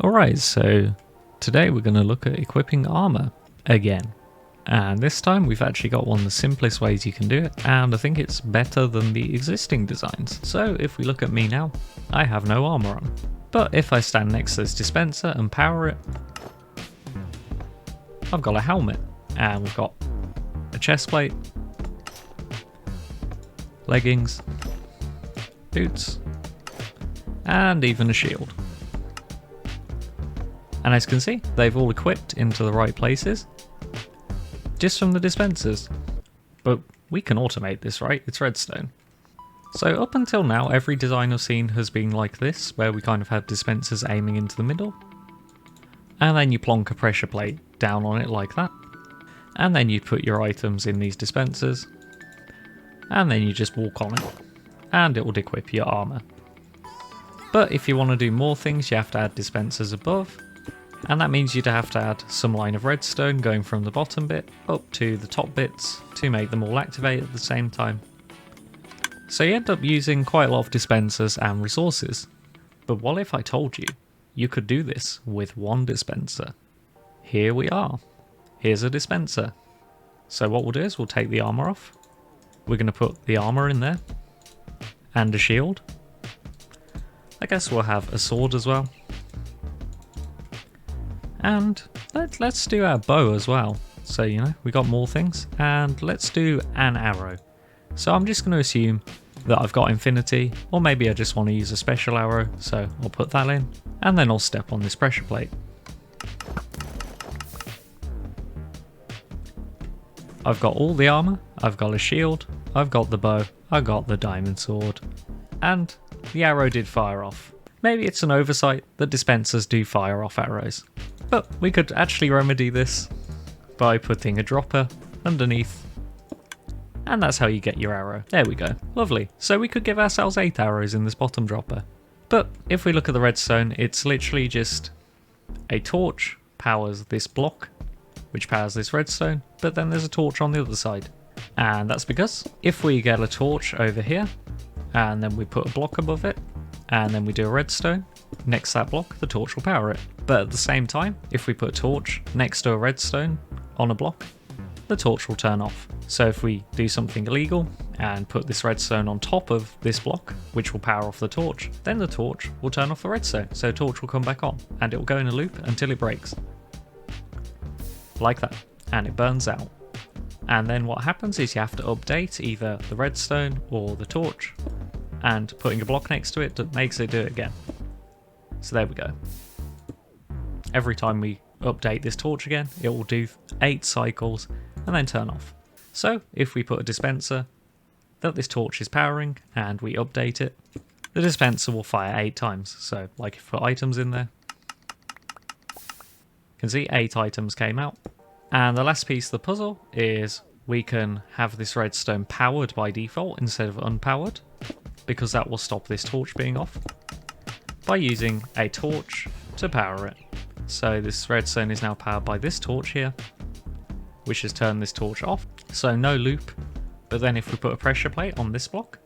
Alright, so today we're going to look at equipping armor again. And this time we've actually got one of the simplest ways you can do it, and I think it's better than the existing designs. So if we look at me now, I have no armor on. But if I stand next to this dispenser and power it, I've got a helmet, and we've got a chest plate, leggings, boots, and even a shield. And as you can see, they've all equipped into the right places, just from the dispensers. But we can automate this, right? It's redstone. So up until now, every design I've seen has been like this, where we kind of have dispensers aiming into the middle. And then you plonk a pressure plate down on it like that. And then you put your items in these dispensers. And then you just walk on it. And it will equip your armor. But if you want to do more things, you have to add dispensers above. And that means you'd have to add some line of redstone going from the bottom bit up to the top bits to make them all activate at the same time. So you end up using quite a lot of dispensers and resources. But what if I told you you could do this with one dispenser? Here we are. Here's a dispenser. So what we'll do is we'll take the armor off. We're going to put the armor in there. And a shield. I guess we'll have a sword as well. And let's do our bow as well. So, you know, we got more things. And let's do an arrow. So I'm just going to assume that I've got infinity, or maybe I just want to use a special arrow. So I'll put that in, and then I'll step on this pressure plate. I've got all the armor, I've got a shield, I've got the bow, I've got the diamond sword, and the arrow did fire off. Maybe it's an oversight that dispensers do fire off arrows. But we could actually remedy this by putting a dropper underneath. And that's how you get your arrow. There we go. Lovely. So we could give ourselves 8 arrows in this bottom dropper. But if we look at the redstone, it's literally just a torch powers this block, which powers this redstone, but then there's a torch on the other side. And that's because if we get a torch over here, and then we put a block above it, and then we do a redstone, next to that block, the torch will power it. But at the same time, if we put a torch next to a redstone on a block, the torch will turn off. So if we do something illegal and put this redstone on top of this block, which will power off the torch, then the torch will turn off the redstone. So the torch will come back on, and it will go in a loop until it breaks. Like that. And it burns out. And then what happens is you have to update either the redstone or the torch, and putting a block next to it makes it do it again. So there we go. Every time we update this torch again, it will do 8 cycles and then turn off. So if we put a dispenser that this torch is powering and we update it, the dispenser will fire 8 times. So like if we put items in there, you can see 8 items came out. And the last piece of the puzzle is we can have this redstone powered by default instead of unpowered, because that will stop this torch being off, by using a torch to power it. So this redstone is now powered by this torch here, which has turned this torch off. So no loop, but then if we put a pressure plate on this block,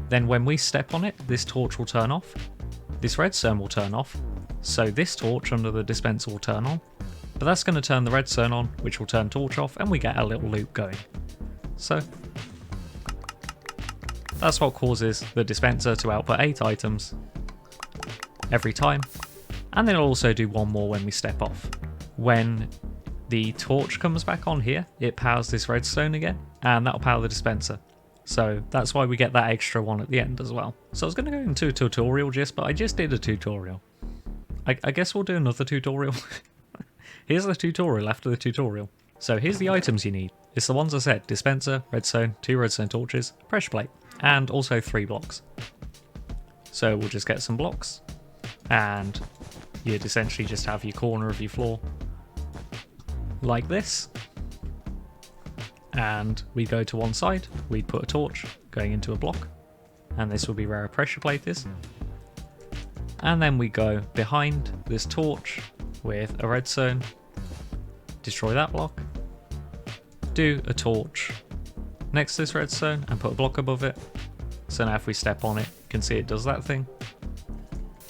then when we step on it, this torch will turn off, this redstone will turn off, so this torch under the dispenser will turn on, but that's going to turn the redstone on, which will turn torch off, and we get a little loop going. So that's what causes the dispenser to output 8 items every time. And then it'll also do one more when we step off. When the torch comes back on here, it powers this redstone again, and that'll power the dispenser. So that's why we get that extra one at the end as well. So I was going to go into a tutorial but I just did a tutorial. I guess we'll do another tutorial. Here's the tutorial after the tutorial. So here's the items you need. It's the ones I said: dispenser, redstone, 2 redstone torches, pressure plate, and also 3 blocks. So we'll just get some blocks, and you'd essentially just have your corner of your floor like this. And we'd go to one side, we'd put a torch going into a block, and this will be where a pressure plate is. And then we go behind this torch with a redstone, destroy that block, do a torch next to this redstone and put a block above it. So now if we step on it, you can see it does that thing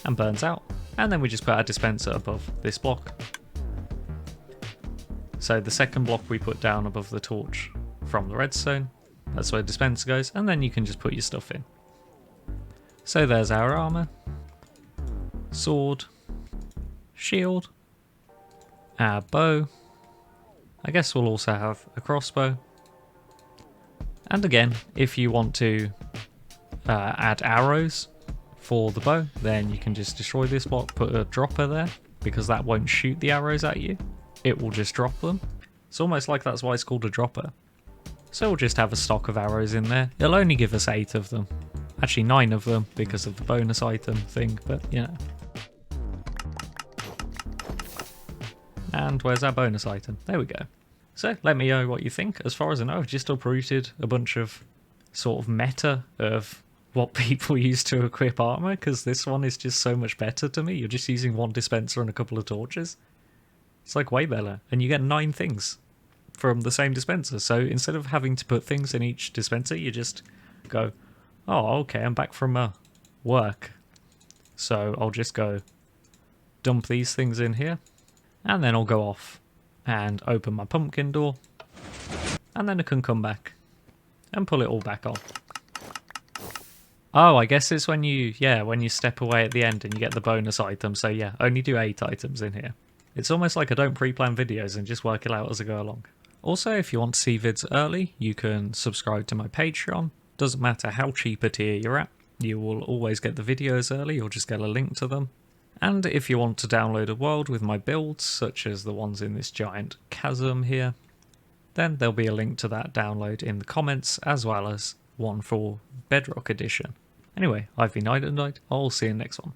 and burns out. And then we just put our dispenser above this block. So the second block we put down above the torch from the redstone, that's where the dispenser goes, and then you can just put your stuff in. So there's our armour, sword, shield, our bow. I guess we'll also have a crossbow. And again, if you want to add arrows for the bow, then you can just destroy this block, put a dropper there, because that won't shoot the arrows at you. It will just drop them. It's almost like that's why it's called a dropper. So we'll just have a stock of arrows in there. It'll only give us 8 of them. Actually 9 of them because of the bonus item thing, but you know. And where's our bonus item? There we go. So let me know what you think. As far as I know, I've just uprooted a bunch of sort of meta of what people use to equip armor, because this one is just so much better to me. You're just using one dispenser and a couple of torches. It's like way better, and you get 9 things from the same dispenser. So instead of having to put things in each dispenser, you just go, oh, okay, I'm back from work. So I'll just go dump these things in here, and then I'll go off and open my pumpkin door, and then I can come back and pull it all back on. Oh, I guess it's when you step away at the end and you get the bonus item. So yeah, only do 8 items in here. It's almost like I don't pre-plan videos and just work it out as I go along. Also, if you want to see vids early, you can subscribe to my Patreon. Doesn't matter how cheap a tier you're at, you will always get the videos early or just get a link to them. And if you want to download a world with my builds, such as the ones in this giant chasm here, then there'll be a link to that download in the comments, as well as one for Bedrock Edition. Anyway, I've been Night and Night. I'll see you next one.